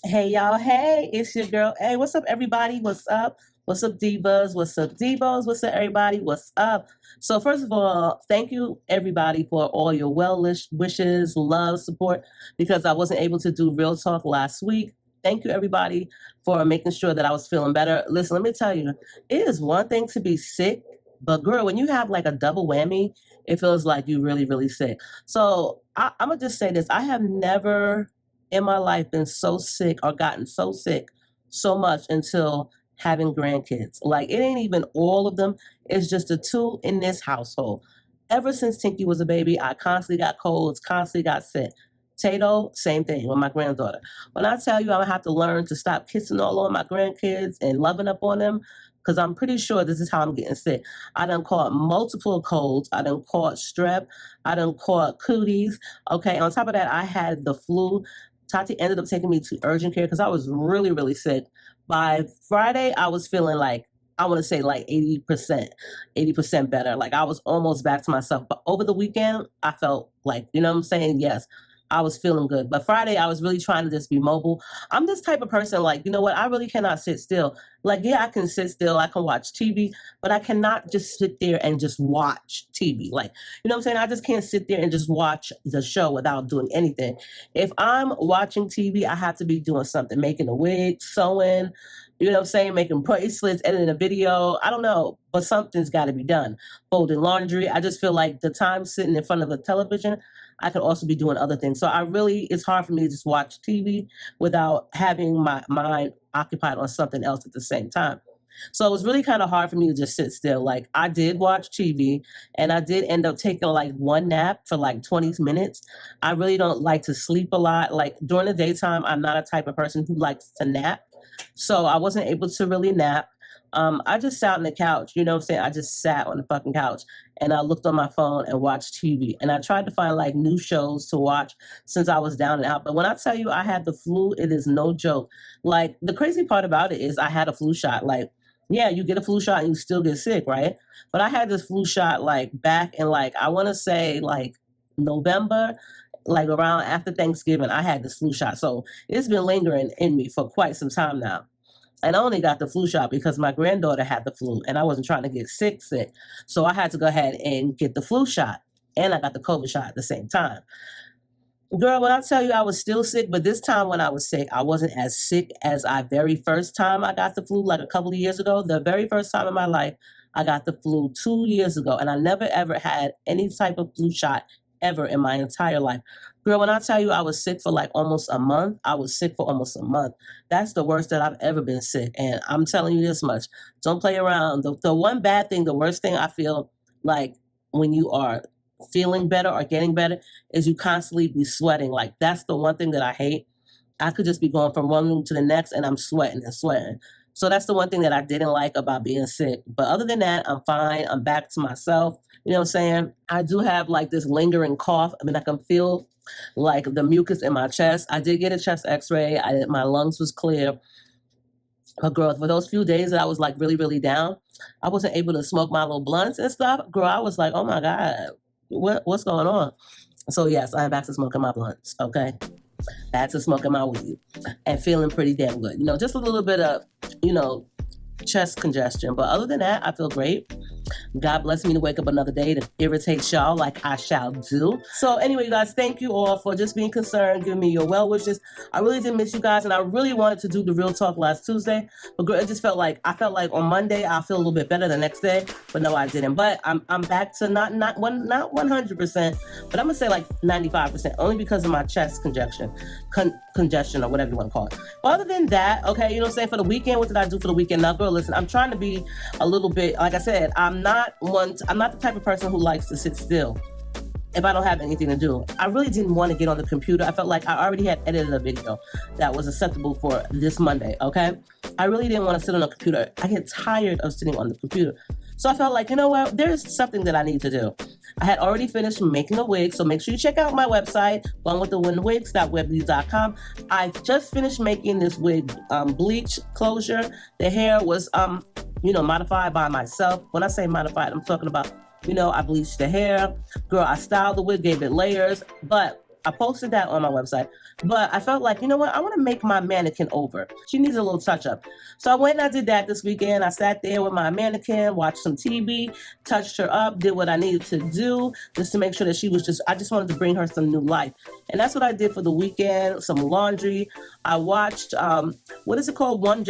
Hey y'all, hey, it's your girl. Hey, what's up, everybody? What's up? What's up, divas? What's up, divos? What's up, everybody? What's up? So, first of all, thank you, everybody, for all your wishes, love, support, because I wasn't able to do Real Talk last week. Thank you, everybody, for making sure that I was feeling better. Listen, let me tell you, it is one thing to be sick, but girl, when you have like a double whammy, it feels like you really, really sick. So, I'm gonna just say this: I have never in my life been so sick or gotten so sick so much until having grandkids. Like it ain't even all of them. It's just the two in this household. Ever since Tinky was a baby, I constantly got colds, constantly got sick. Tato, same thing with my granddaughter. When I tell you I'm gonna have to learn to stop kissing all on my grandkids and loving up on them, because I'm pretty sure this is how I'm getting sick. I done caught multiple colds. I done caught strep. I done caught cooties. Okay, on top of that, I had the flu. Tati ended up taking me to urgent care because I was really, really sick. By Friday, I was feeling like, I want to say like 80% better. Like I was almost back to myself. But over the weekend, I felt like, you know what I'm saying? Yes, I was feeling good. But Friday, I was really trying to just be mobile. I'm this type of person, like, you know what? I really cannot sit still. Like, yeah, I can sit still. I can watch TV, but I cannot just sit there and just watch TV. Like, you know what I'm saying? I just can't sit there and just watch the show without doing anything. If I'm watching TV, I have to be doing something, making a wig, sewing, you know what I'm saying? Making bracelets, editing a video. I don't know, but something's got to be done. Folding laundry. I just feel like the time sitting in front of the television, I could also be doing other things. So it's hard for me to just watch TV without having my mind occupied on something else at the same time. So it was really kind of hard for me to just sit still. Like I did watch TV and I did end up taking like one nap for like 20 minutes. I really don't like to sleep a lot. Like during the daytime, I'm not a type of person who likes to nap. So I wasn't able to really nap. I just sat on the couch, you know what I'm saying? I just sat on the fucking couch and I looked on my phone and watched TV. And I tried to find like new shows to watch since I was down and out. But when I tell you I had the flu, it is no joke. Like the crazy part about it is I had a flu shot. Like, yeah, you get a flu shot and you still get sick, right? But I had this flu shot like back in like, I want to say like November, like around after Thanksgiving, I had this flu shot. So it's been lingering in me for quite some time now. And I only got the flu shot because my granddaughter had the flu and I wasn't trying to get sick. So I had to go ahead and get the flu shot. And I got the COVID shot at the same time. Girl, when I tell you I was still sick, but this time when I was sick, I wasn't as sick as I very first time I got the flu, like a couple of years ago. The very first time in my life, I got the flu 2 years ago. And I never ever had any type of flu shot ever in my entire life. Girl, when I tell you I was sick for like almost a month, I was sick for almost a month. That's the worst that I've ever been sick. And I'm telling you this much, don't play around. The one bad thing, the worst thing I feel like when you are feeling better or getting better is you constantly be sweating. Like that's the one thing that I hate. I could just be going from one room to the next and I'm sweating and sweating. So that's the one thing that I didn't like about being sick. But other than that, I'm fine. I'm back to myself. You know what I'm saying? I do have like this lingering cough. I mean, I can feel like the mucus in my chest. I did get a chest x-ray. My lungs was clear. But girl, for those few days that I was like really, really down, I wasn't able to smoke my little blunts and stuff. Girl, I was like, oh my God, what's going on? So yes, I'm back to smoking my blunts, okay? Back to smoking my weed and feeling pretty damn good. You know, just a little bit of, chest congestion. But other than that, I feel great. God bless me to wake up another day to irritate y'all like I shall do. So anyway, you guys, thank you all for just being concerned, giving me your well wishes. I really did miss you guys, and I really wanted to do the real talk last Tuesday, but it just felt like on Monday I'll feel a little bit better the next day, but no, I didn't. But I'm back to not 100%, but I'm gonna say like 95%, only because of my chest congestion or whatever you want to call it. But other than that, okay, you know what I'm saying? For the weekend, what did I do for the weekend? Now, girl, listen, I'm trying to be a little bit, like I said, I'm not the type of person who likes to sit still if I don't have anything to do. I really didn't want to get on the computer. I felt like I already had edited a video that was acceptable for this Monday, okay? I really didn't want to sit on the computer. I get tired of sitting on the computer. So I felt like, you know what? There's something that I need to do. I had already finished making a wig, so make sure you check out my website, onewiththewigs.webleads.com. I just finished making this wig bleach closure. The hair was, modified by myself. When I say modified, I'm talking about, I bleached the hair. Girl, I styled the wig, gave it layers, but I posted that on my website, but I felt like, you know what? I want to make my mannequin over. She needs a little touch up. So I went and I did that this weekend. I sat there with my mannequin, watched some TV, touched her up, did what I needed to do just to make sure that she was I just wanted to bring her some new life. And that's what I did for the weekend, some laundry. I watched, what is it called? One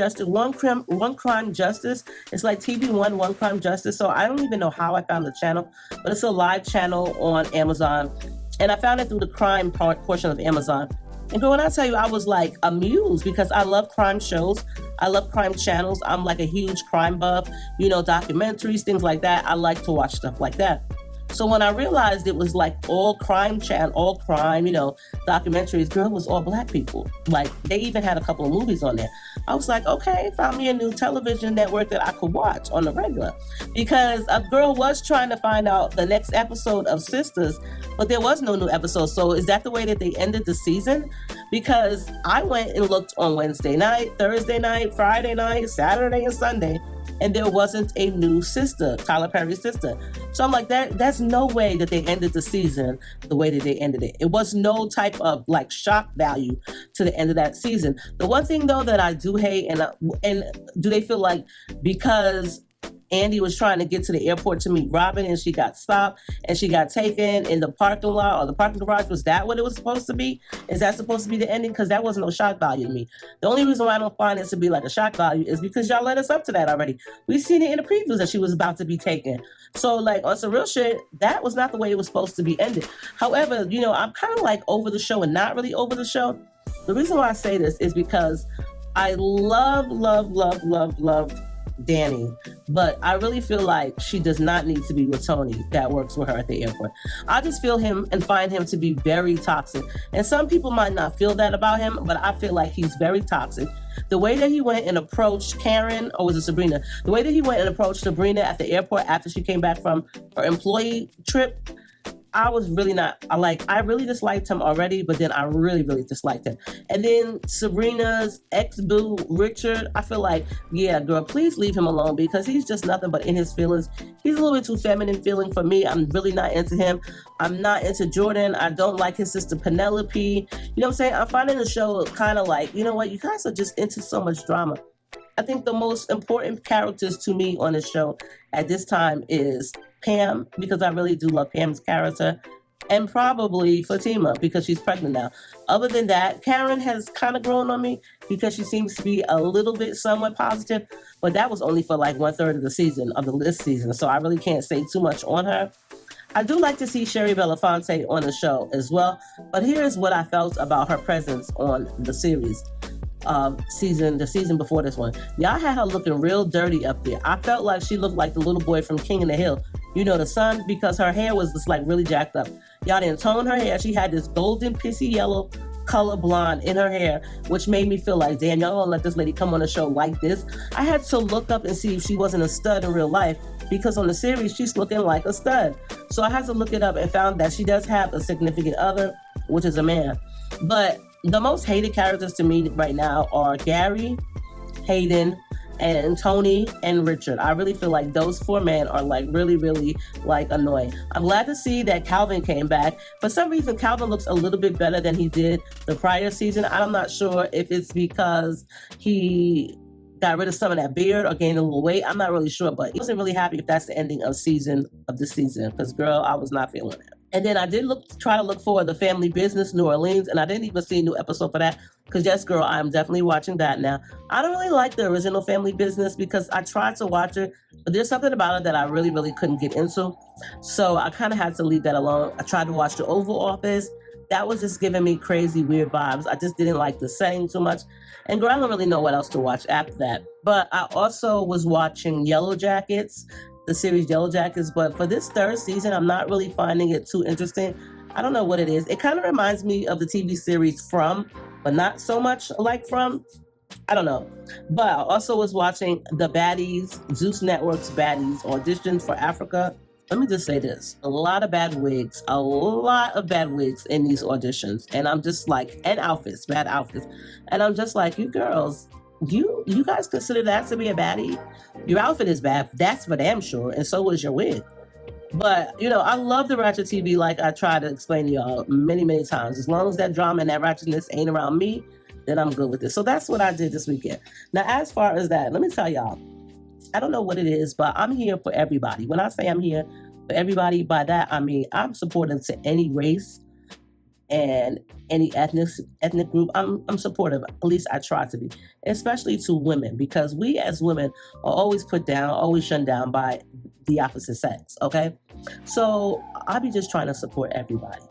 Crime Justice. It's like TV One Crime Justice. So I don't even know how I found the channel, but it's a live channel on Amazon. And I found it through the crime portion of Amazon. And girl, when I tell you, I was like amused because I love crime shows. I love crime channels. I'm like a huge crime buff, documentaries, things like that. I like to watch stuff like that. So when I realized it was like all crime, documentaries, girl, it was all Black people. Like they even had a couple of movies on there. I was like, okay, found me a new television network that I could watch on the regular. Because a girl was trying to find out the next episode of Sisters, but there was no new episode. So is that the way that they ended the season? Because I went and looked on Wednesday night, Thursday night, Friday night, Saturday and Sunday, and there wasn't a new sister, Tyler Perry's sister. So I'm like, that's no way that they ended the season the way that they ended it. It was no type of like shock value to the end of that season. The one thing though that I do hate, and do they feel like because Andy was trying to get to the airport to meet Robin and she got stopped and she got taken in the parking lot or the parking garage, was that what it was supposed to be? Is that supposed to be the ending? Because that wasn't no shock value to me. The only reason why I don't find it to be like a shock value is because y'all led us up to that already. We've seen it in the previews that she was about to be taken. So like on some real shit, that was not the way it was supposed to be ended. However, I'm kind of like over the show and not really over the show. The reason why I say this is because I love Danny, but I really feel like she does not need to be with Tony that works with her at the airport. I just feel him and find him to be very toxic. And some people might not feel that about him, but I feel like he's very toxic. The way that he went and approached Karen, or was it Sabrina? The way that he went and approached Sabrina at the airport after she came back from her employee trip, I really disliked him already, but then I really, really disliked him. And then Sabrina's ex-boo, Richard, I feel like, yeah, girl, please leave him alone because he's just nothing but in his feelings. He's a little bit too feminine feeling for me. I'm really not into him. I'm not into Jordan. I don't like his sister Penelope. You know what I'm saying? I'm finding the show kind of like, you know what? You guys are just into so much drama. I think the most important characters to me on this show at this time is Pam, because I really do love Pam's character, and probably Fatima because she's pregnant now. Other than that, Karen has kind of grown on me because she seems to be a little bit somewhat positive, but that was only for like 1/3 of the season, of this season, so I really can't say too much on her. I do like to see Sherry Belafonte on the show as well, but here's what I felt about her presence on the series. The season before this one. Y'all had her looking real dirty up there. I felt like she looked like the little boy from King of the Hill. The son, because her hair was just like really jacked up. Y'all didn't tone her hair. She had this golden pissy yellow color blonde in her hair, which made me feel like, damn, y'all don't let this lady come on the show like this. I had to look up and see if she wasn't a stud in real life, because on the series, she's looking like a stud. So I had to look it up and found that she does have a significant other, which is a man. But the most hated characters to me right now are Gary, Hayden, and Tony and Richard. I really feel like those 4 men are like really, really like annoying. I'm glad to see that Calvin came back. For some reason, Calvin looks a little bit better than he did the prior season. I'm not sure if it's because he got rid of some of that beard or gained a little weight. I'm not really sure, but I wasn't really happy if that's the ending of the season, because girl, I was not feeling it. And then I did try to look for The Family Business, New Orleans, and I didn't even see a new episode for that, because yes, girl, I'm definitely watching that now. I don't really like the original Family Business because I tried to watch it, but there's something about it that I really, really couldn't get into. So I kind of had to leave that alone. I tried to watch The Oval Office. That was just giving me crazy, weird vibes. I just didn't like the setting too much. And girl, I don't really know what else to watch after that. But I also was watching Yellow Jackets, the series Yellow Jackets, but for this 3rd season, I'm not really finding it too interesting. I don't know what it is. It kind of reminds me of the TV series From, but not so much like From. I don't know. But I also was watching The Baddies, Zeus Network's Baddies, Audition for Africa. Let me just say this. A lot of bad wigs in these auditions. And I'm just like, and outfits, bad outfits. And I'm just like, you girls, you guys consider that to be a baddie? Your outfit is bad, that's for damn sure, and so is your wig. But, you know, I love the ratchet TV like I try to explain to y'all many, many times. As long as that drama and that ratchetness ain't around me, then I'm good with it. So that's what I did this weekend. Now, as far as that, let me tell y'all, I don't know what it is, but I'm here for everybody. When I say I'm here for everybody, by that I mean I'm supportive to any race and any ethnic group. I'm supportive. At least I try to be, especially to women, because we as women are always put down, always shunned down by the opposite sex. Okay, so I be just trying to support everybody.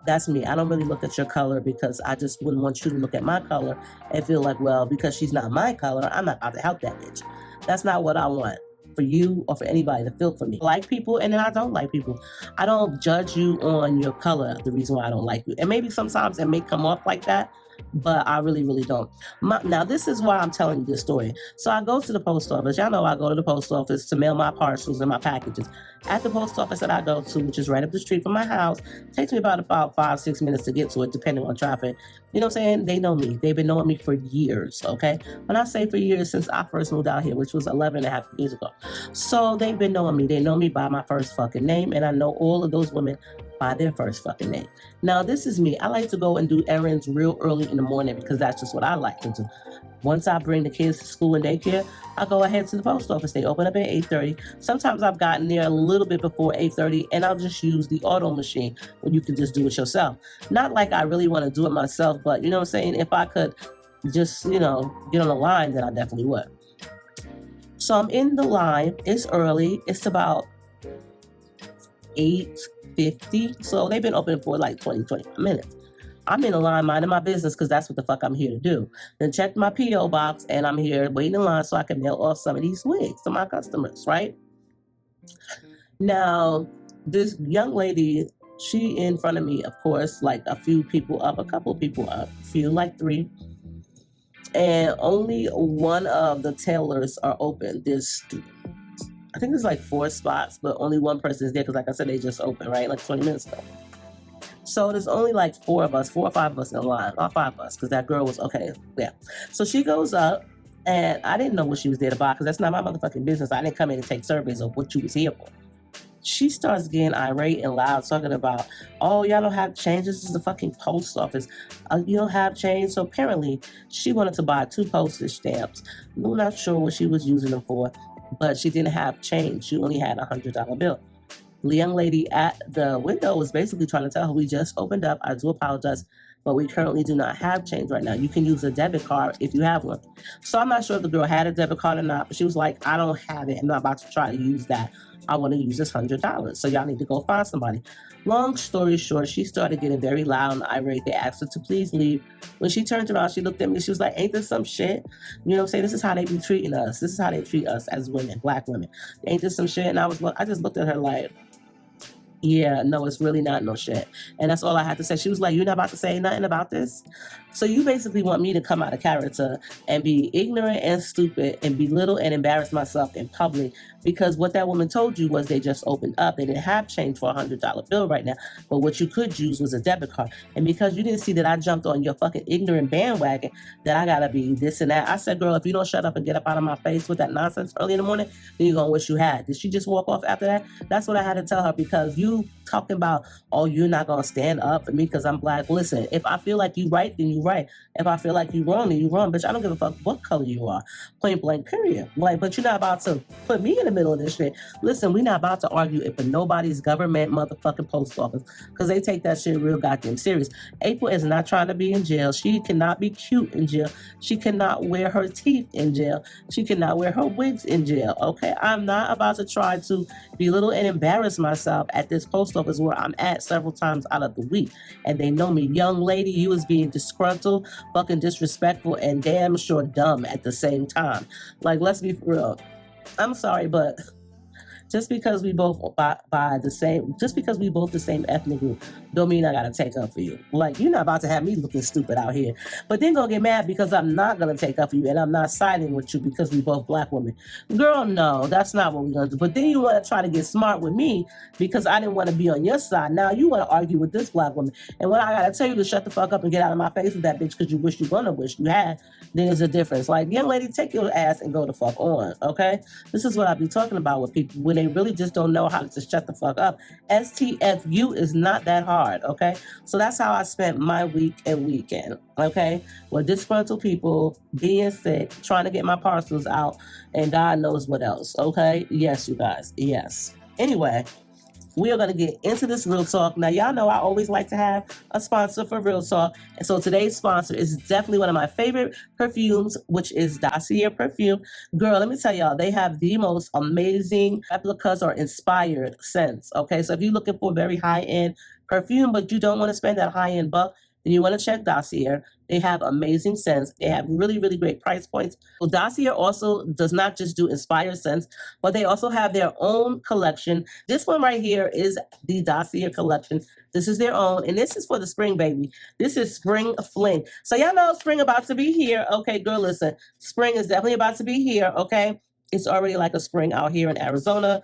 That's me. I don't really look at your color because I just wouldn't want you to look at my color and feel like, well, because she's not my color, I'm not about to help that bitch. That's not what I want for you or for anybody to feel for me. I like people and then I don't like people. I don't judge you on your color, the reason why I don't like you. And maybe sometimes it may come off like that, but I really, really don't. Now, this is why I'm telling you this story. So I go to the post office. Y'all know I go to the post office to mail my parcels and my packages. At the post office that I go to, which is right up the street from my house, it takes me about 5-6 minutes to get to it, depending on traffic. You know what I'm saying? They know me. They've been knowing me for years, okay? When I say for years, since I first moved out here, which was 11 and a half years ago. So they've been knowing me. They know me by my first fucking name, and I know all of those women by their first fucking name. Now, this is me. I like to go and do errands real early in the morning because that's just what I like to do. Once I bring the kids to school and daycare, I go ahead to the post office. They open up at 8:30. Sometimes I've gotten there a little bit before 8:30, and I'll just use the auto machine where you can just do it yourself. Not like I really want to do it myself, but you know what I'm saying? If I could just, you know, get on the line, then I definitely would. So I'm in the line. It's early. It's about 8:50. So they've been open for like 25 minutes. I'm in the line minding my business because that's what the fuck I'm here to do. Then check my P.O. box and I'm here waiting in line so I can mail off some of these wigs to my customers, right? Now, this young lady, she in front of me, of course, like a few people up, a couple people up, a few, like 3. And only one of the tailors are open. I think there's like 4 spots, but only one person is there because, like I said, they just opened, right? Like 20 minutes ago. So there's only like 4 of us, 4 or 5 of us in line, not 5 of us, because that girl was okay. Yeah. So she goes up, and I didn't know what she was there to buy because that's not my motherfucking business. I didn't come in to take surveys of what you was here for. She starts getting irate and loud, talking about, oh, y'all don't have change. This is the fucking post office. You don't have change. So apparently, she wanted to buy 2 postage stamps. I'm not sure what she was using them for, but she didn't have change. She only had a $100 bill. The young lady at the window was basically trying to tell her, we just opened up. I do apologize, but we currently do not have change right now. You can use a debit card if you have one. So I'm not sure if the girl had a debit card or not, but she was like, I don't have it. I'm not about to try to use that. I want to use this $100. So y'all need to go find somebody. Long story short, she started getting very loud and irate. They asked her to please leave. When she turned around, she looked at me. She was like, ain't this some shit? You know what I'm saying? This is how they be treating us. This is how they treat us as women, Black women. Ain't this some shit? And I just looked at her like, yeah, no, it's really not no shit. And that's all I had to say. She was like, you're not about to say nothing about this? So you basically want me to come out of character and be ignorant and stupid and belittle and embarrass myself in public because what that woman told you was they just opened up. They didn't have change for a $100 bill right now, but what you could use was a debit card. And because you didn't see that I jumped on your fucking ignorant bandwagon, that I gotta be this and that. I said, girl, if you don't shut up and get up out of my face with that nonsense early in the morning, then you're gonna wish you had. Did she just walk off after that? That's what I had to tell her because you talking about, oh, you're not gonna stand up for me because I'm Black. Listen, if I feel like you right, then you right. If I feel like you wrong, then you wrong. Bitch, I don't give a fuck what color you are. Point blank, period. Like, but you're not about to put me in the middle of this shit. Listen, we're not about to argue it for nobody's government motherfucking post office because they take that shit real goddamn serious. April is not trying to be in jail. She cannot be cute in jail. She cannot wear her teeth in jail. She cannot wear her wigs in jail. Okay, I'm not about to try to belittle and embarrass myself at this post office where I'm at several times out of the week. And they know me. Young lady, you was being disgruntled, fucking disrespectful, and damn sure dumb at the same time. Like, let's be for real. I'm sorry, but just because we both by the same, just because we both the same ethnic group, don't mean I gotta take up for you. Like, you're not about to have me looking stupid out here. But then gonna get mad because I'm not gonna take up for you and I'm not siding with you because we both black women. Girl, no, that's not what we're gonna do. But then you wanna try to get smart with me because I didn't want to be on your side. Now you wanna argue with this black woman. And when I gotta tell you to shut the fuck up and get out of my face with that bitch because you wish you had, then there's a difference. Like, young lady, take your ass and go the fuck on, okay? This is what I be talking about with people when they really just don't know how to just shut the fuck up. STFU is not that hard, okay? So that's how I spent my week and weekend, okay? With disgruntled people, being sick, trying to get my parcels out, and God knows what else, okay? Yes, you guys, yes. Anyway, we are going to get into this Real Talk. Now, y'all know I always like to have a sponsor for Real Talk. And so today's sponsor is definitely one of my favorite perfumes, which is Dossier perfume. Girl, let me tell y'all, they have the most amazing replicas or inspired scents. Okay, so if you're looking for very high-end perfume, but you don't want to spend that high-end buck, then you want to check Dossier. They have amazing scents. They have really, really great price points. Well, Dossier also does not just do inspired scents, but they also have their own collection. This one right here is the Dossier collection. This is their own, and this is for the spring, baby. This is Spring Fling. So y'all know spring about to be here. Okay, girl, listen. Spring is definitely about to be here, okay? It's already like a spring out here in Arizona.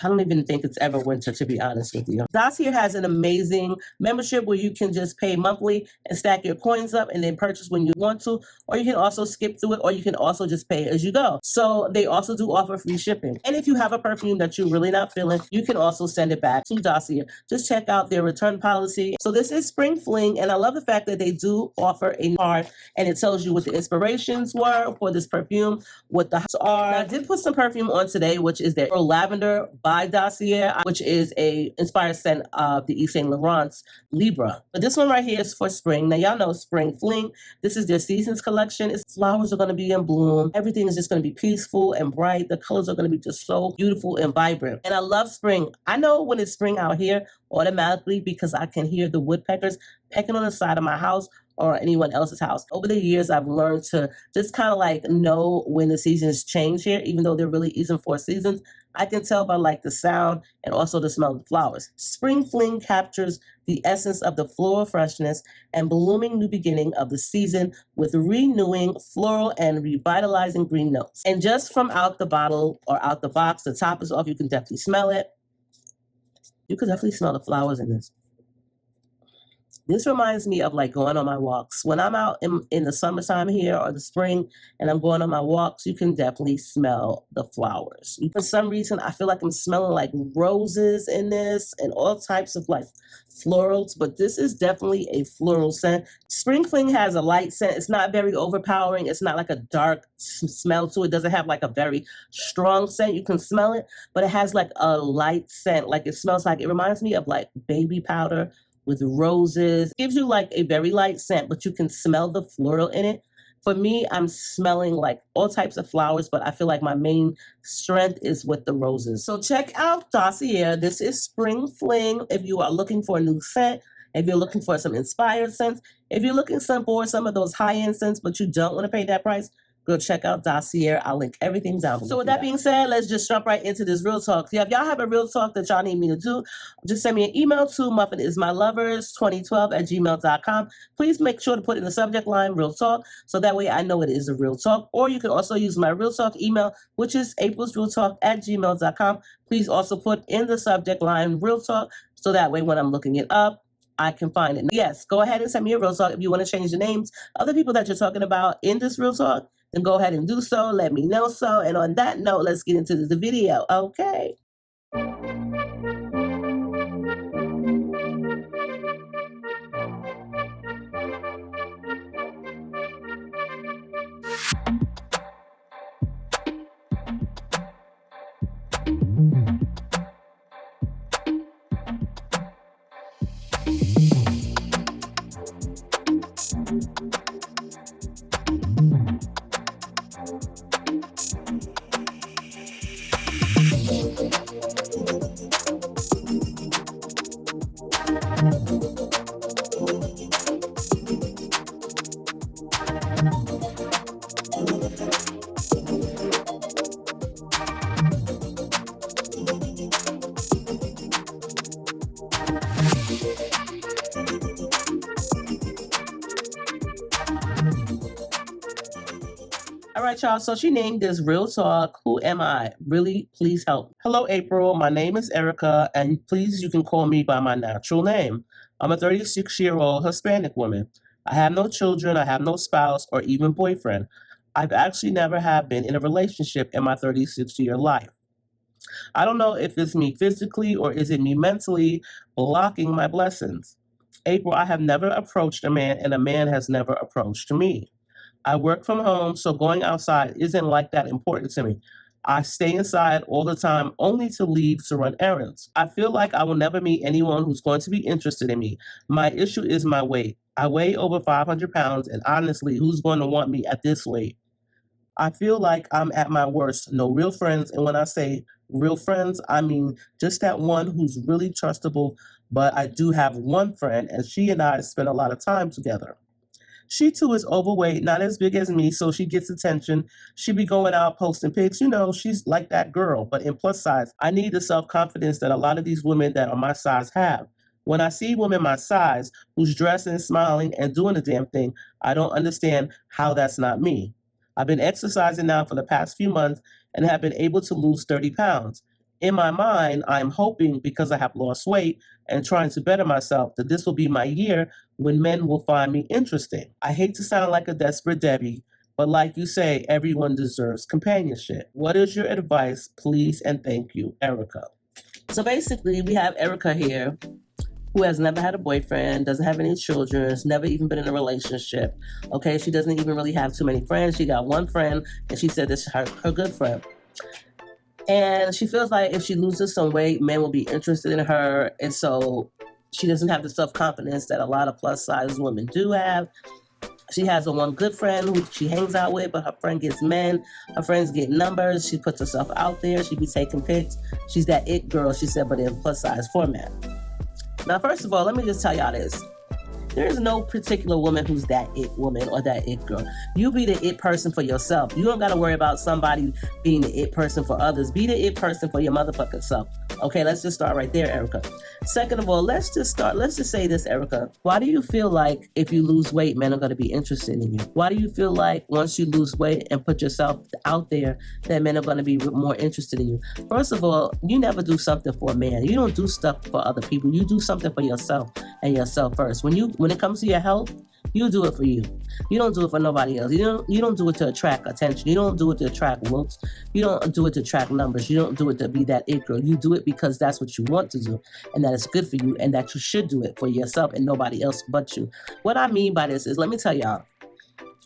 I don't even think it's ever winter, to be honest with you. Dossier has an amazing membership where you can just pay monthly and stack your coins up and then purchase when you want to, or you can also skip through it, or you can also just pay as you go. So they also do offer free shipping. And if you have a perfume that you're really not feeling, you can also send it back to Dossier. Just check out their return policy. So this is Spring Fling, and I love the fact that they do offer a card, and it tells you what the inspirations were for this perfume, what the hots are. Now, I did put some perfume on today, which is their Lavender by Dossier, which is a inspired scent of the Yves Saint Laurent's Libra. But this one right here is for spring. Now, y'all know Spring Fling. This is their seasons collection. Its flowers are going to be in bloom. Everything is just going to be peaceful and bright. The colors are going to be just so beautiful and vibrant. And I love spring. I know when it's spring out here automatically because I can hear the woodpeckers pecking on the side of my house or anyone else's house. Over the years, I've learned to just kind of like know when the seasons change here, even though there really isn't 4 seasons. I can tell by like the sound and also the smell of the flowers. Spring Fling captures the essence of the floral freshness and blooming new beginning of the season with renewing floral and revitalizing green notes. And just from out the bottle or out the box, the top is off, you can definitely smell it. You can definitely smell the flowers in this. This reminds me of like going on my walks. When I'm out in the summertime here or the spring and I'm going on my walks, you can definitely smell the flowers. For some reason, I feel like I'm smelling like roses in this and all types of like florals, but this is definitely a floral scent. Spring Fling has a light scent. It's not very overpowering. It's not like a dark smell to it. It doesn't have like a very strong scent. You can smell it, but it has like a light scent. Like it smells like, it reminds me of like baby powder with roses. It gives you like a very light scent, but you can smell the floral in it. For me, I'm smelling like all types of flowers, but I feel like my main strength is with the roses. So check out Dossier. This is Spring Fling. If you are looking for a new scent, if you're looking for some inspired scents, if you're looking for some of those high-end scents, but you don't want to pay that price, go check out Dossier. I'll link everything down below. So with that being said, let's just jump right into this Real Talk. If y'all have a Real Talk that y'all need me to do, just send me an email to muffinismylovers2012@gmail.com. Please make sure to put in the subject line Real Talk, so that way I know it is a Real Talk. Or you can also use my Real Talk email, which is aprilsrealtalk@gmail.com. Please also put in the subject line Real Talk, so that way when I'm looking it up, I can find it. Yes, go ahead and send me a Real Talk. If you want to change the names of the people that you're talking about in this Real Talk, then go ahead and do so. Let me know so. And on that note, let's get into the video. Okay. All right, y'all. So she named this Real Talk. Who am I? Really, please help. Hello, April. My name is Erica, and please, you can call me by my natural name. I'm a 36-year-old Hispanic woman. I have no children, I have no spouse or even boyfriend. I've actually never have been in a relationship in my 36-year life. I don't know if it's me physically or is it me mentally blocking my blessings. April, I have never approached a man and a man has never approached me. I work from home, so going outside isn't like that important to me. I stay inside all the time only to leave to run errands. I feel like I will never meet anyone who's going to be interested in me. My issue is my weight. I weigh over 500 pounds, and honestly, who's going to want me at this weight? I feel like I'm at my worst. No real friends. And when I say real friends, I mean just that one who's really trustable. But I do have one friend, and she and I spend a lot of time together. She too is overweight, not as big as me, so she gets attention. She be going out posting pics. You know, she's like that girl, but in plus size. I need the self-confidence that a lot of these women that are my size have. When I see women my size who's dressing, smiling, and doing the damn thing, I don't understand how that's not me. I've been exercising now for the past few months and have been able to lose 30 pounds. In my mind, I'm hoping because I have lost weight and trying to better myself that this will be my year when men will find me interesting. I hate to sound like a desperate Debbie, but like you say, everyone deserves companionship. What is your advice, please and thank you, Erica? So basically, we have Erica here who has never had a boyfriend, doesn't have any children, has never even been in a relationship. Okay, she doesn't even really have too many friends. She got one friend, and she said this is her good friend. And she feels like if she loses some weight, men will be interested in her. And so she doesn't have the self-confidence that a lot of plus-size women do have. She has a one good friend who she hangs out with, but her friend gets men. Her friends get numbers. She puts herself out there. She be taking pics. She's that it girl, she said, but in plus-size format. Now, first of all, let me just tell y'all this. There is no particular woman who's that it woman or that it girl. You be the it person for yourself. You don't got to worry about somebody being the it person for others. Be the it person for your motherfucking self. Okay, let's just start right there, Erica. Second of all, let's just say this, Erica. Why do you feel like if you lose weight, men are going to be interested in you? Why do you feel like once you lose weight and put yourself out there, that men are going to be more interested in you? First of all, you never do something for a man. You don't do stuff for other people. You do something for yourself and yourself first. When it comes to your health, you do it for you. You don't do it for nobody else. You don't do it to attract attention. You don't do it to attract looks. You don't do it to attract numbers. You don't do it to be that it girl. You do it because that's what you want to do, and that it's good for you, and that you should do it for yourself and nobody else but you. What I mean by this is, let me tell y'all.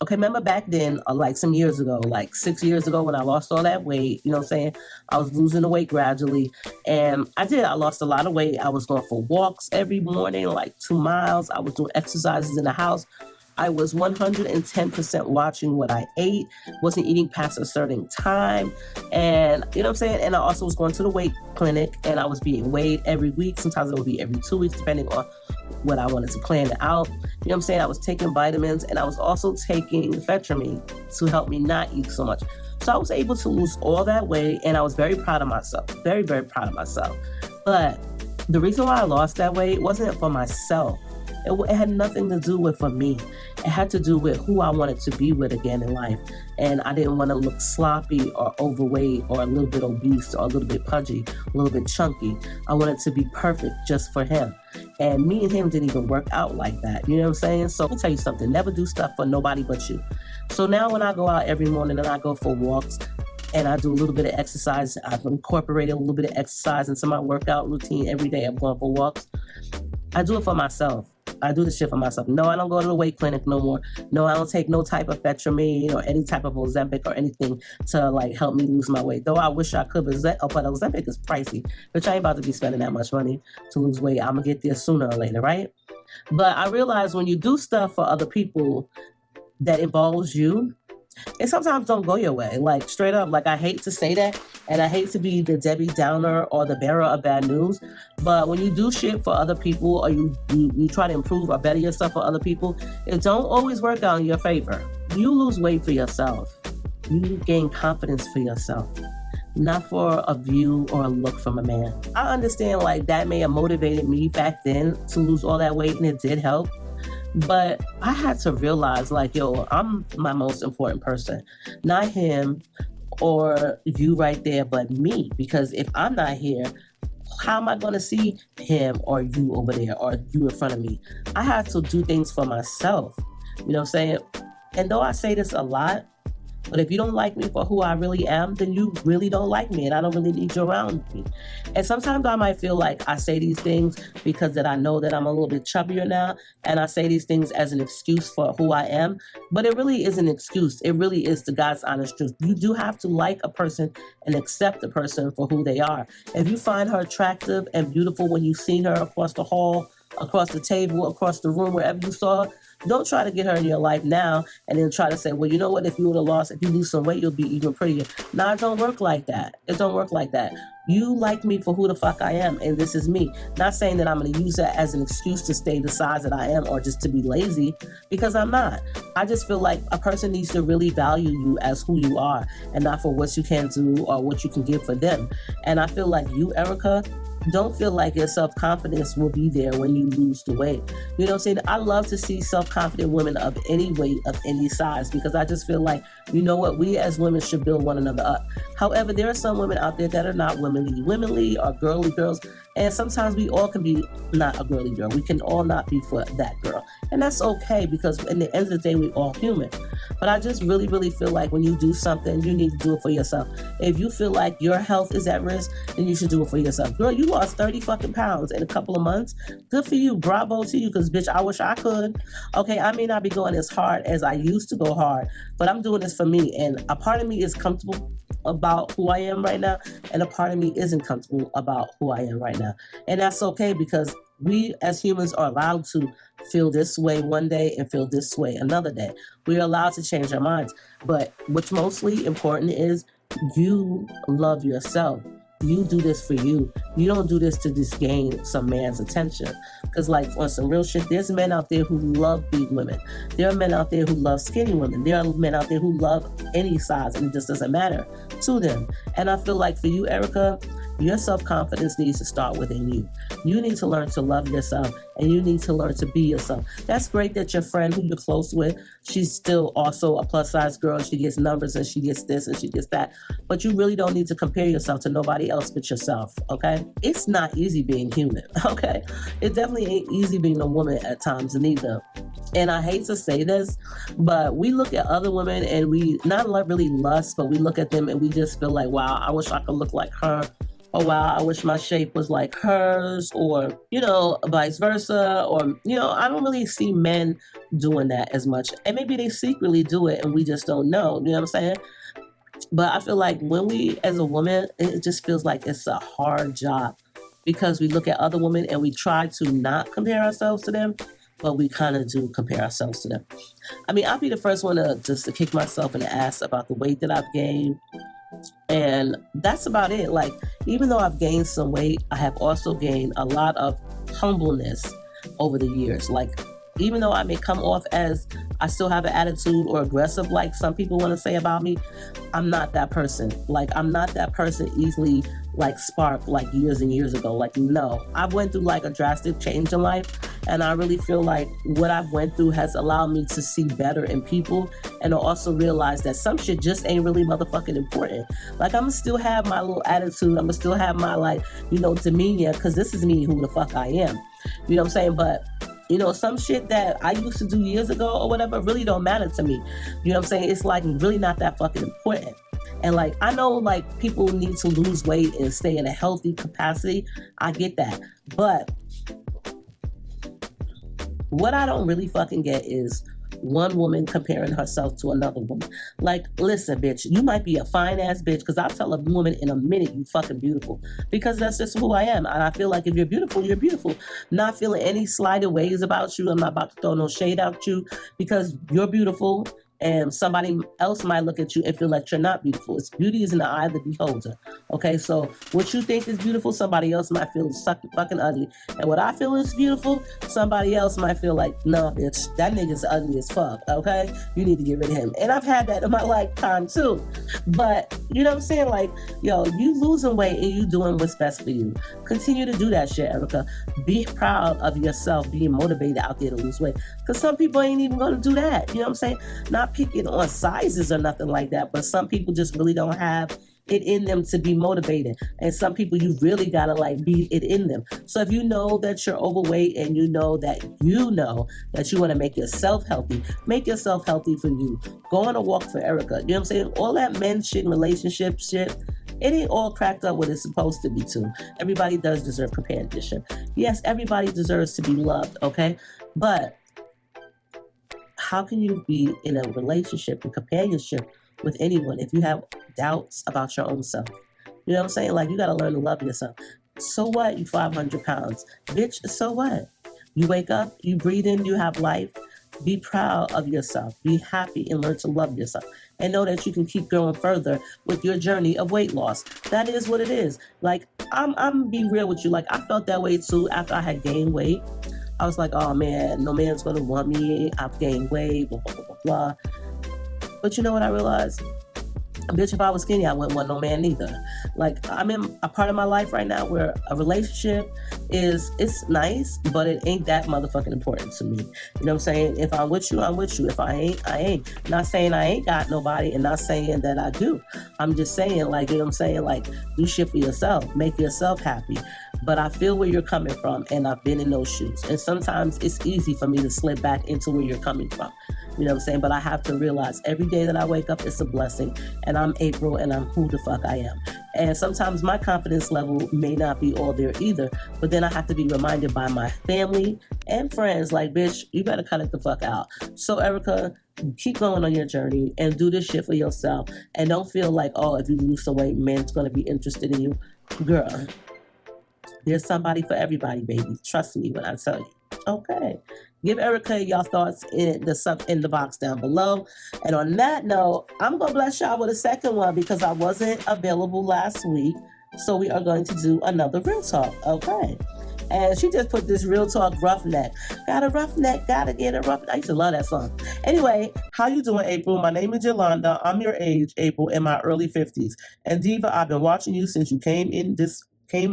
Okay, remember back then, like some years ago, like 6 years ago when I lost all that weight, you know what I'm saying? I was losing the weight gradually. And I lost a lot of weight. I was going for walks every morning, like 2 miles. I was doing exercises in the house. I was 110% watching what I ate, wasn't eating past a certain time. And you know what I'm saying? And I also was going to the weight clinic and I was being weighed every week. Sometimes it would be every 2 weeks, depending on what I wanted to plan it out. You know what I'm saying? I was taking vitamins and I was also taking Fetramine to help me not eat so much. So I was able to lose all that weight and I was very proud of myself. Very, very proud of myself. But the reason why I lost that weight wasn't for myself. It had nothing to do with for me. It had to do with who I wanted to be with again in life. And I didn't want to look sloppy or overweight or a little bit obese or a little bit pudgy, a little bit chunky. I wanted to be perfect just for him. And me and him didn't even work out like that. You know what I'm saying? So let me tell you something. Never do stuff for nobody but you. So now when I go out every morning and I go for walks, and I do a little bit of exercise, I've incorporated a little bit of exercise into my workout routine every day. I'm going for walks. I do it for myself. I do this shit for myself. No, I don't go to the weight clinic no more. No, I don't take no type of Fetramine or any type of Ozempic or anything to like help me lose my weight. Though I wish I could, but Ozempic is pricey. Which I ain't about to be spending that much money to lose weight. I'm gonna get there sooner or later, right? But I realize when you do stuff for other people that involves you, it sometimes don't go your way. Like straight up, like I hate to say that, and I hate to be the Debbie Downer or the bearer of bad news, but when you do shit for other people or you try to improve or better yourself for other people, it don't always work out in your favor. You lose weight for yourself. You gain confidence for yourself, not for a view or a look from a man. I understand like that may have motivated me back then to lose all that weight, and it did help. But I had to realize, like, yo, I'm my most important person, not him or you right there, but me. Because if I'm not here, how am I going to see him or you over there or you in front of me? I have to do things for myself. You know what I'm saying? And though I say this a lot, but if you don't like me for who I really am, then you really don't like me, and I don't really need you around me. And sometimes I might feel like I say these things because that I know that I'm a little bit chubbier now, and I say these things as an excuse for who I am, but it really is an excuse. It really is the God's honest truth. You do have to like a person and accept the person for who they are. If you find her attractive and beautiful when you see her across the hall, across the table, across the room, wherever you saw her, don't try to get her in your life now and then try to say, well, you know what, if you if you lose some weight, you'll be even prettier. No, it don't work like that. It don't work like that. You like me for who the fuck I am, and this is me. Not saying that I'm going to use that as an excuse to stay the size that I am or just to be lazy, because I'm not. I just feel like a person needs to really value you as who you are and not for what you can do or what you can give for them. And I feel like you, Erica, don't feel like your self-confidence will be there when you lose the weight. You know what I'm saying? I love to see self-confident women of any weight, of any size, because I just feel like, you know what, we as women should build one another up. However, there are some women out there that are not womanly or girly girls, and sometimes we all can be not a girly girl. We can all not be for that girl. And that's okay, because in the end of the day, we're all human. But I just really, really feel like when you do something, you need to do it for yourself. If you feel like your health is at risk, then you should do it for yourself. Girl, you lost 30 fucking pounds in a couple of months. Good for you. Bravo to you, because bitch, I wish I could. Okay, I may not be going as hard as I used to go hard, but I'm doing this for me. And a part of me is comfortable about who I am right now, and a part of me isn't comfortable about who I am right now. And that's okay, because we as humans are allowed to feel this way one day and feel this way another day. We're allowed to change our minds. But what's mostly important is you love yourself. You do this for you. You don't do this to just gain some man's attention. Because like on some real shit, there's men out there who love big women. There are men out there who love skinny women. There are men out there who love any size, and it just doesn't matter to them. And I feel like for you, Erica, your self-confidence needs to start within you. You need to learn to love yourself, and you need to learn to be yourself. That's great that your friend who you're close with, she's still also a plus-size girl. She gets numbers and she gets this and she gets that. But you really don't need to compare yourself to nobody else but yourself, okay? It's not easy being human, okay? It definitely ain't easy being a woman at times neither. And I hate to say this, but we look at other women and we not really lust, but we look at them and we just feel like, wow, I wish I could look like her. Oh, wow, I wish my shape was like hers, or, you know, vice versa. Or, you know, I don't really see men doing that as much. And maybe they secretly do it and we just don't know. You know what I'm saying? But I feel like when we, as a woman, it just feels like it's a hard job, because we look at other women and we try to not compare ourselves to them, but we kind of do compare ourselves to them. I mean, I'll be the first one to kick myself in the ass about the weight that I've gained. And that's about it. Like, even though I've gained some weight, I have also gained a lot of humbleness over the years. Like, even though I may come off as I still have an attitude or aggressive, like some people want to say about me, I'm not that person. Like, I'm not that person easily like sparked like years and years ago. Like, no, I went through like a drastic change in life. And I really feel like what I've went through has allowed me to see better in people, and to also realize that some shit just ain't really motherfucking important. Like, I'm gonna still have my little attitude. I'm gonna still have my, like, you know, demeanor, because this is me, who the fuck I am. You know what I'm saying? But, you know, some shit that I used to do years ago or whatever really don't matter to me. You know what I'm saying? It's like really not that fucking important. And like, I know like people need to lose weight and stay in a healthy capacity. I get that. But what I don't really fucking get is one woman comparing herself to another woman. Like, listen, bitch, you might be a fine ass bitch, because I'll tell a woman in a minute you fucking beautiful, because that's just who I am. And I feel like if you're beautiful, you're beautiful. Not feeling any slighted ways about you. I'm not about to throw no shade at you, because you're beautiful and somebody else might look at you and feel like you're not beautiful. It's beauty is in the eye of the beholder. Okay, so what you think is beautiful, somebody else might feel fucking ugly, and what I feel is beautiful, somebody else might feel like, no, bitch, that nigga's ugly as fuck. Okay, you need to get rid of him. And I've had that in my lifetime too. But you know what I'm saying? Like, yo, you losing weight and you doing what's best for you. Continue to do that shit, Erica. Be proud of yourself, being motivated out there to lose weight. Because some people ain't even gonna do that. You know what I'm saying? Not picking on sizes or nothing like that, but some people just really don't have it in them to be motivated. And some people you really gotta like be it in them. So if you know that you're overweight and you know that you wanna make yourself healthy for you. Go on a walk for Erica. You know what I'm saying? All that men shit and relationship shit, it ain't all cracked up what it's supposed to be too. Everybody does deserve companionship. Yes, everybody deserves to be loved, okay? But how can you be in a relationship and companionship with anyone if you have doubts about your own self? You know what I'm saying? Like, you got to learn to love yourself. So what? You 500 pounds. Bitch, so what? You wake up, you breathe in, you have life. Be proud of yourself. Be happy and learn to love yourself. And know that you can keep going further with your journey of weight loss. That is what it is. Like, I'm be real with you. Like, I felt that way too after I had gained weight. I was like, oh man, no man's gonna want me. I've gained weight, blah, blah, blah, blah, blah. But you know what I realized? Bitch, if I was skinny, I wouldn't want no man either. Like, I'm in a part of my life right now where a relationship it's nice, but it ain't that motherfucking important to me. You know what I'm saying? If I'm with you, I'm with you. If I ain't, I ain't. Not saying I ain't got nobody and not saying that I do. I'm just saying, like, you know what I'm saying? Like, do shit for yourself. Make yourself happy. But I feel where you're coming from, and I've been in those shoes. And sometimes it's easy for me to slip back into where you're coming from. You know what I'm saying? But I have to realize every day that I wake up, it's a blessing. And I'm April, and I'm who the fuck I am. And sometimes my confidence level may not be all there either. But then I have to be reminded by my family and friends, like, bitch, you better cut it the fuck out. So, Erica, keep going on your journey and do this shit for yourself. And don't feel like, oh, if you lose some weight, men's going to be interested in you. Girl, there's somebody for everybody, baby. Trust me when I tell you. Okay. Give Erica your thoughts in the box down below. And on that note, I'm going to bless y'all with a second one because I wasn't available last week. So we are going to do another real talk. Okay. And she just put this real talk roughneck. Got a roughneck, gotta get a roughneck. I used to love that song. Anyway, how you doing, April? My name is Yolanda. I'm your age, April, in my early 50s. And Diva, I've been watching you since you came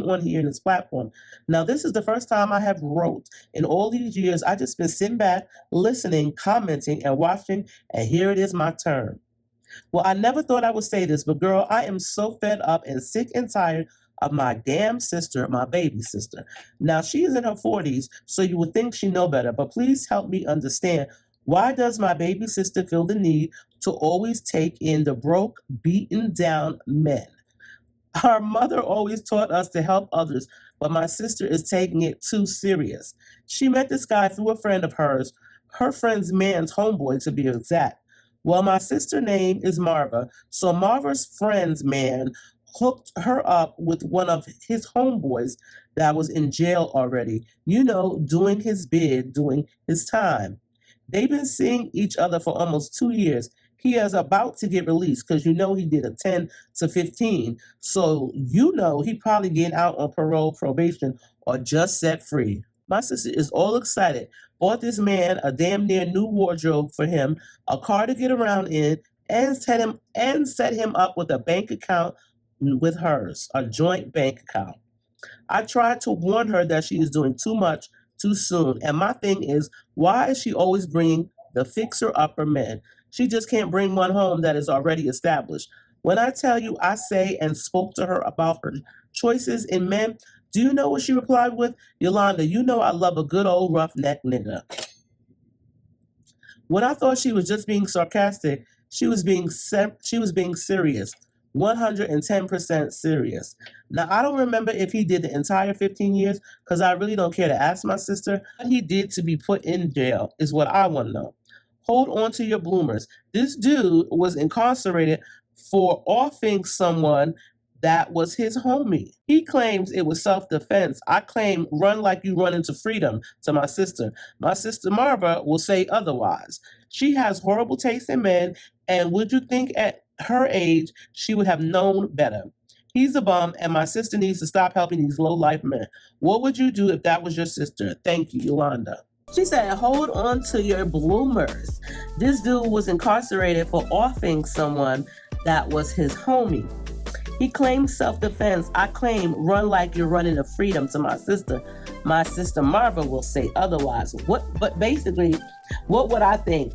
on here in this platform. Now, this is the first time I have wrote. In all these years, I just been sitting back, listening, commenting, and watching, and here it is my turn. Well, I never thought I would say this, but girl, I am so fed up and sick and tired of my damn sister, my baby sister. Now, she is in her 40s, so you would think she know better, but please help me understand, why does my baby sister feel the need to always take in the broke, beaten down men? Our mother always taught us to help others, but my sister is taking it too serious. She met this guy through a friend of hers, her friend's man's homeboy to be exact. Well, my sister's name is Marva, so Marva's friend's man hooked her up with one of his homeboys that was in jail already, you know, doing his bid, doing his time. They've been seeing each other for almost 2 years. He is about to get released because you know he did a 10 to 15. So you know he probably get out on parole, probation, or just set free. My sister is all excited. Bought this man a damn near new wardrobe for him, a car to get around in, and set him up with a bank account with hers, a joint bank account. I tried to warn her that she is doing too much too soon. And my thing is, why is she always bringing the fixer-upper men? She just can't bring one home that is already established. When I tell you I say and spoke to her about her choices in men, do you know what she replied with? Yolanda, you know I love a good old roughneck nigga. When I thought she was just being sarcastic, she was being serious. 110% serious. Now, I don't remember if he did the entire 15 years because I really don't care to ask my sister what he did to be put in jail is what I want to know. Hold on to your bloomers. This dude was incarcerated for offing someone that was his homie. He claims it was self-defense. I claim run like you run into freedom to my sister. My sister Marva will say otherwise. She has horrible taste in men, and would you think at her age she would have known better? He's a bum, and my sister needs to stop helping these low-life men. What would you do if that was your sister? Thank you, Yolanda. She said, hold on to your bloomers. This dude was incarcerated for offing someone that was his homie. He claims self-defense. I claim run like you're running to freedom to my sister. My sister Marva will say otherwise. But basically, what would I think?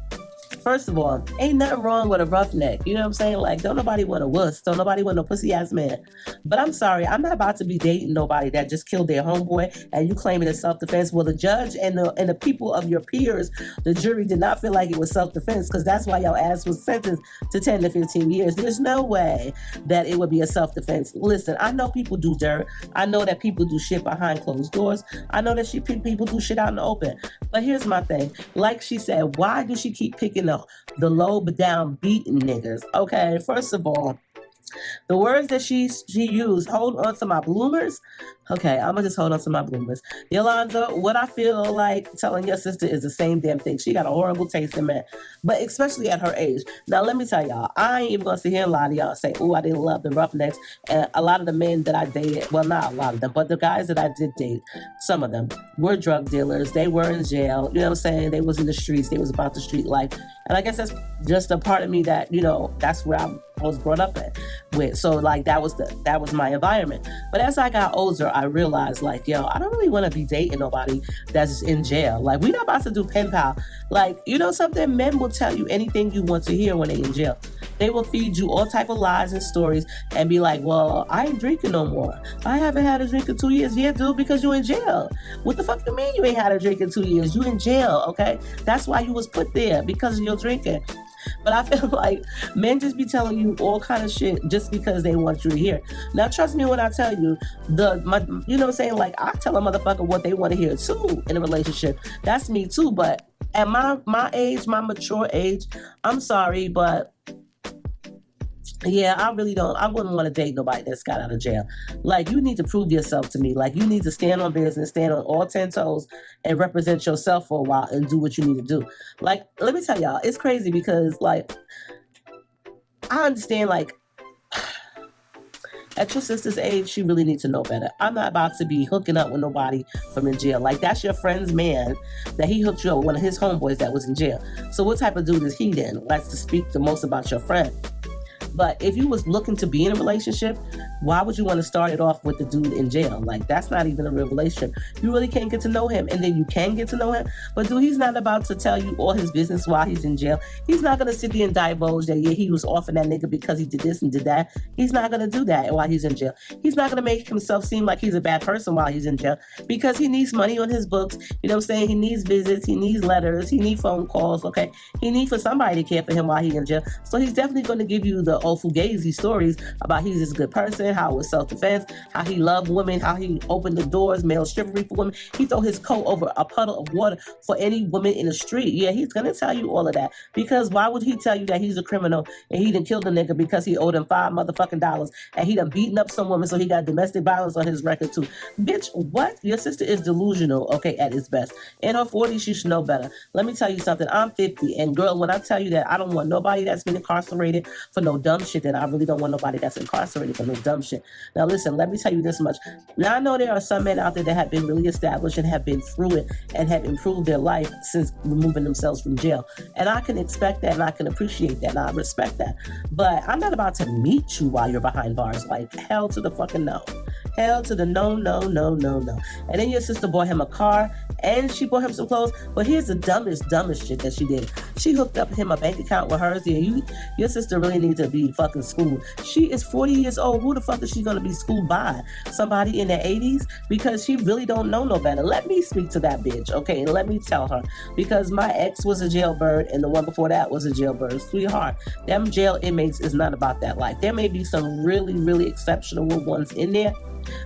First of all, ain't nothing wrong with a roughneck. You know what I'm saying? Like, don't nobody want a wuss. Don't nobody want no pussy ass man. But I'm sorry, I'm not about to be dating nobody that just killed their homeboy and you claiming it's self-defense. Well, the judge and the people of your peers, the jury did not feel like it was self-defense because that's why your ass was sentenced to 10 to 15 years. There's no way that it would be a self-defense. Listen, I know people do dirt. I know that people do shit behind closed doors. I know that people do shit out in the open. But here's my thing. Like she said, why do she keep picking the low but down beaten niggas? Okay, first of all, the words that she used, hold on to my bloomers. Okay, I'm gonna just hold on to my bloomers. Yolanda, what I feel like telling your sister is the same damn thing. She got a horrible taste in men, but especially at her age. Now, let me tell y'all, I ain't even gonna sit here and lie to y'all and say, oh, I didn't love the roughnecks. And a lot of the men that I dated, well, not a lot of them, but the guys that I did date, some of them were drug dealers. They were in jail. You know what I'm saying? They was in the streets. They was about the street life. And I guess that's just a part of me that, you know, that's where I was brought up with. So like that was my environment. But as I got older, I realized like, yo, I don't really want to be dating nobody that's in jail. Like, we not about to do pen pal. Like, you know something? Men will tell you anything you want to hear when they in jail. They will feed you all type of lies and stories and be like, well, I ain't drinking no more. I haven't had a drink in 2 years. Yeah, dude, because you in jail. What the fuck you mean you ain't had a drink in 2 years? You in jail, okay? That's why you was put there, because of your drinking. But I feel like men just be telling you all kind of shit just because they want you to hear. Now, trust me when I tell you, you know what I'm saying? Like, I tell a motherfucker what they want to hear too in a relationship. That's me too. But at my age, my mature age, I'm sorry, but yeah, I wouldn't want to date nobody that's got out of jail. Like, you need to prove yourself to me. Like, you need to stand on business, stand on all 10 toes and represent yourself for a while and do what you need to do. Like, let me tell y'all, it's crazy because, like, I understand, like, at your sister's age, she really needs to know better. I'm not about to be hooking up with nobody from in jail. Like, that's your friend's man that he hooked you up with, one of his homeboys that was in jail. So what type of dude is he then? Likes to speak the most about your friend. But if you was looking to be in a relationship, why would you want to start it off with the dude in jail? Like, that's not even a real relationship. You really can't get to know him, and then you can get to know him. But dude, he's not about to tell you all his business while he's in jail. He's not going to sit there and divulge that, yeah, he was offing that nigga because he did this and did that. He's not going to do that while he's in jail. He's not going to make himself seem like he's a bad person while he's in jail because he needs money on his books. You know what I'm saying? He needs visits. He needs letters. He needs phone calls, okay? He needs for somebody to care for him while he's in jail. So he's definitely going to give you the fugazi stories about he's this good person, how it was self-defense, how he loved women, how he opened the doors, male chivalry for women. He throw his coat over a puddle of water for any woman in the street. Yeah, he's gonna tell you all of that, because why would he tell you that he's a criminal and he done killed a nigga because he owed him $5 motherfucking dollars and he done beaten up some woman so he got domestic violence on his record too? Bitch, what? Your sister is delusional, okay, at its best. In her 40s, she should know better. Let me tell you something. I'm 50, and girl, when I tell you that I don't want nobody that's been incarcerated for no dumb shit, that I really don't want nobody that's incarcerated for no dumb shit. Now listen, let me tell you this much. Now I know there are some men out there that have been really established and have been through it and have improved their life since removing themselves from jail. And I can expect that and I can appreciate that and I respect that. But I'm not about to meet you while you're behind bars. Like, hell to the fucking no. Hell to the no, no, no, no, no. And then your sister bought him a car and she bought him some clothes. But here's the dumbest shit that she did. She hooked up him a bank account with hers. Yeah, your sister really needs to be fucking schooled. She is 40 years old. Who the fuck is she gonna be schooled by? Somebody in their 80s? Because she really don't know no better. Let me speak to that bitch, okay? And let me tell her. Because my ex was a jailbird and the one before that was a jailbird. Sweetheart, them jail inmates is not about that life. There may be some really, really exceptional ones in there,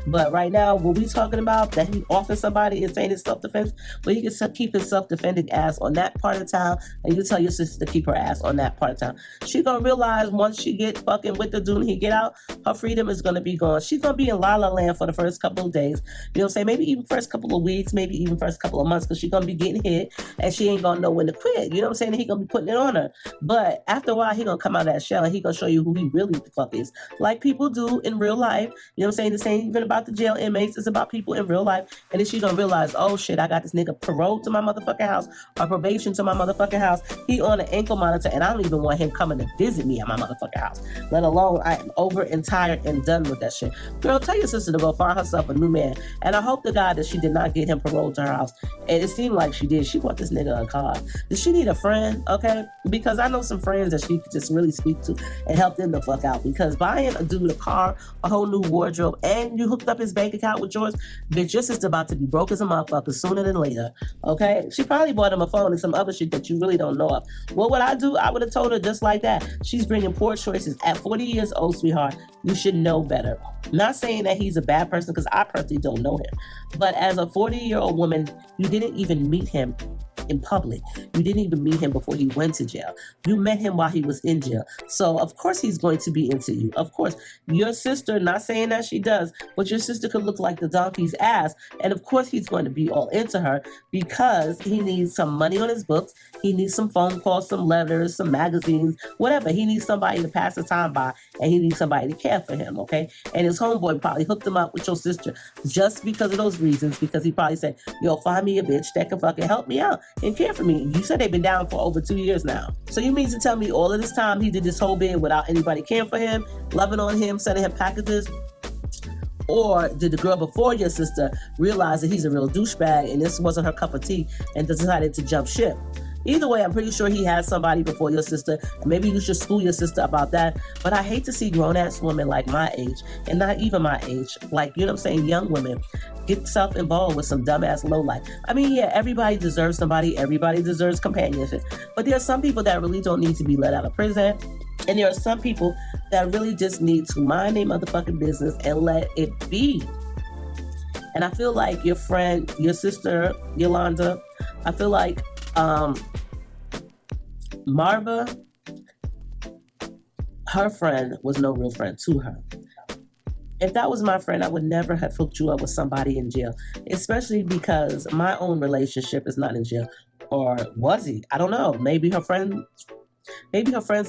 But right now, what we talking about, that he offering somebody and saying it's self-defense, well, you can keep his self-defending ass on that part of town, and you tell your sister to keep her ass on that part of town. She gonna realize once she get fucking with the dude and he get out, her freedom is gonna be gone. She's gonna be in La La Land for the first couple of days. You know what I'm saying? Maybe even first couple of weeks, maybe even first couple of months, because she's gonna be getting hit and she ain't gonna know when to quit. You know what I'm saying? He gonna be putting it on her. But after a while, he gonna come out of that shell and he gonna show you who he really the fuck is. Like people do in real life. You know what I'm saying? This ain't even about the jail inmates. It's about people in real life. And then she gonna realize, oh shit, I got this nigga paroled to my motherfucking house or probation to my motherfucking house. He on an ankle monitor and I don't even want him coming to visit me at my motherfucking house. Let alone I am over and tired and done with that shit. Girl, tell your sister to go find herself a new man. And I hope to God that she did not get him paroled to her house. And it seemed like she did. She bought this nigga a car. Does she need a friend? Okay? Because I know some friends that she could just really speak to and help them the fuck out. Because buying a dude a car, a whole new wardrobe, and you hooked up his bank account with yours, bitch, your sister about to be broke as a motherfucker sooner than later. Okay? She probably bought him a phone and some other shit that you really don't know of. What would I do? I would have told her just like that. She's bringing poor choices. At 40 years old, sweetheart, you should know better. Not saying that he's a bad person, because I personally don't know him. But as a 40-year-old woman, you didn't even meet him in public. You didn't even meet him before he went to jail. You met him while he was in jail. So of course he's going to be into you. Of course. Your sister, not saying that she does, but your sister could look like the donkey's ass. And of course he's going to be all into her because he needs some money on his books. He needs some phone calls, some letters, some magazines, whatever. He needs somebody to pass the time by, and he needs somebody to care for him, okay? And his homeboy probably hooked him up with your sister just because of those reasons, because he probably said, yo, find me a bitch that can fucking help me out and care for me. You said they've been down for over 2 years now. So you mean to tell me all of this time he did this whole bid without anybody caring for him, loving on him, sending him packages? Or did the girl before your sister realize that he's a real douchebag and this wasn't her cup of tea and decided to jump ship? Either way, I'm pretty sure he had somebody before your sister, and maybe you should school your sister about that. But I hate to see grown-ass women like my age, and not even my age, like, you know what I'm saying, young women, get self-involved with some dumbass lowlife. I mean, yeah, everybody deserves somebody, everybody deserves companionship, but there are some people that really don't need to be let out of prison, and there are some people that really just need to mind their motherfucking business and let it be. And I feel like your friend, your sister, Yolanda, I feel like Marva, her friend was no real friend to her. If that was my friend, I would never have hooked you up with somebody in jail, especially because my own relationship is not in jail. Or was he? I don't know. Maybe her friend's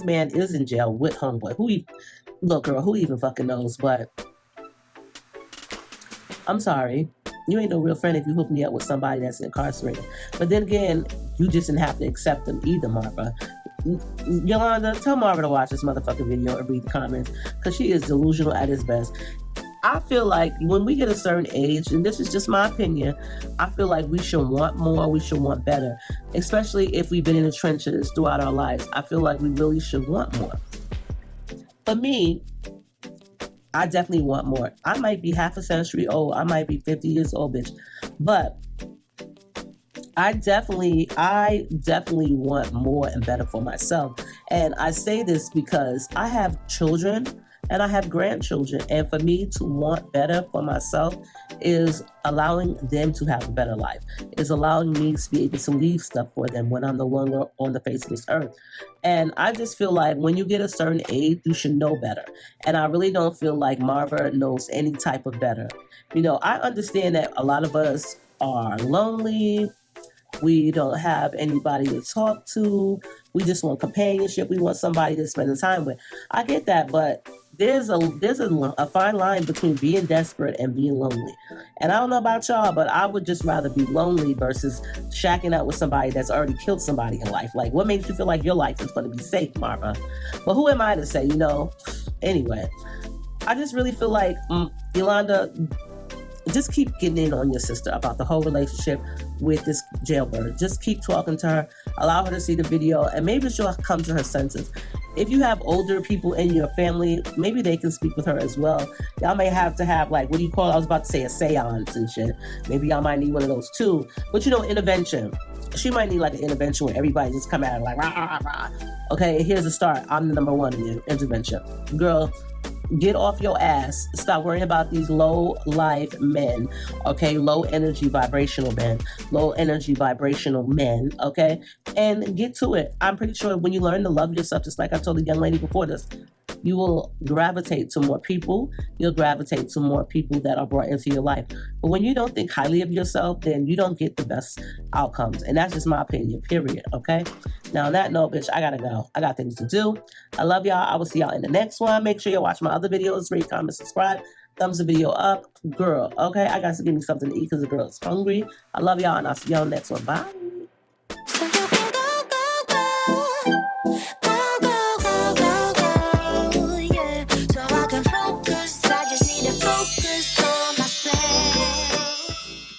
man is in jail with homeboy. Look, girl, who even fucking knows? But I'm sorry. You ain't no real friend if you hook me up with somebody that's incarcerated. But then again, you just didn't have to accept them either, Marva. Yolanda, tell Marva to watch this motherfucking video and read the comments, because she is delusional at his best. I feel like when we get a certain age, and this is just my opinion, I feel like we should want more, we should want better, especially if we've been in the trenches throughout our lives. I feel like we really should want more. For me, I definitely want more. I might be half a century old. I might be 50 years old, bitch. But I definitely want more and better for myself. And I say this because I have children and I have grandchildren. And for me to want better for myself is allowing them to have a better life, is allowing me to be able to leave stuff for them when I'm no longer on the face of this earth. And I just feel like when you get a certain age, you should know better. And I really don't feel like Marva knows any type of better. You know, I understand that a lot of us are lonely. We don't have anybody to talk to. We just want companionship. We want somebody to spend the time with. I get that, but there's a fine line between being desperate and being lonely. And I don't know about y'all, but I would just rather be lonely versus shacking up with somebody that's already killed somebody in life. Like, what makes you feel like your life is going to be safe, Marva? But who am I to say, you know? Anyway, I just really feel like, Yolanda, just keep getting in on your sister about the whole relationship with this jailbird. Just keep talking to her, allow her to see the video, and maybe she'll come to her senses. If you have older people in your family, maybe they can speak with her as well. Y'all may have to have, like, what do you call it? I was about to say a seance and shit. Maybe y'all might need one of those too. But you know, intervention. She might need like an intervention where everybody just come at her like, rah, rah, rah. Okay, here's the start. I'm the number one in your intervention. Girl, Get off your ass. Stop worrying about these low life men, okay? Low energy vibrational men, low energy vibrational men, okay? And get to it. I'm pretty sure when you learn to love yourself, just like I told the young lady before this, you will gravitate to more people. You'll gravitate to more people that are brought into your life. But when you don't think highly of yourself, then you don't get the best outcomes. And that's just my opinion, period, okay? Now, on that note, bitch, I gotta go. I got things to do. I love y'all. I will see y'all in the next one. Make sure you watch my other videos, rate, comment, subscribe. Thumbs the video up. Girl, okay? I got to give me something to eat because the girl is hungry. I love y'all, and I'll see y'all next one. Bye.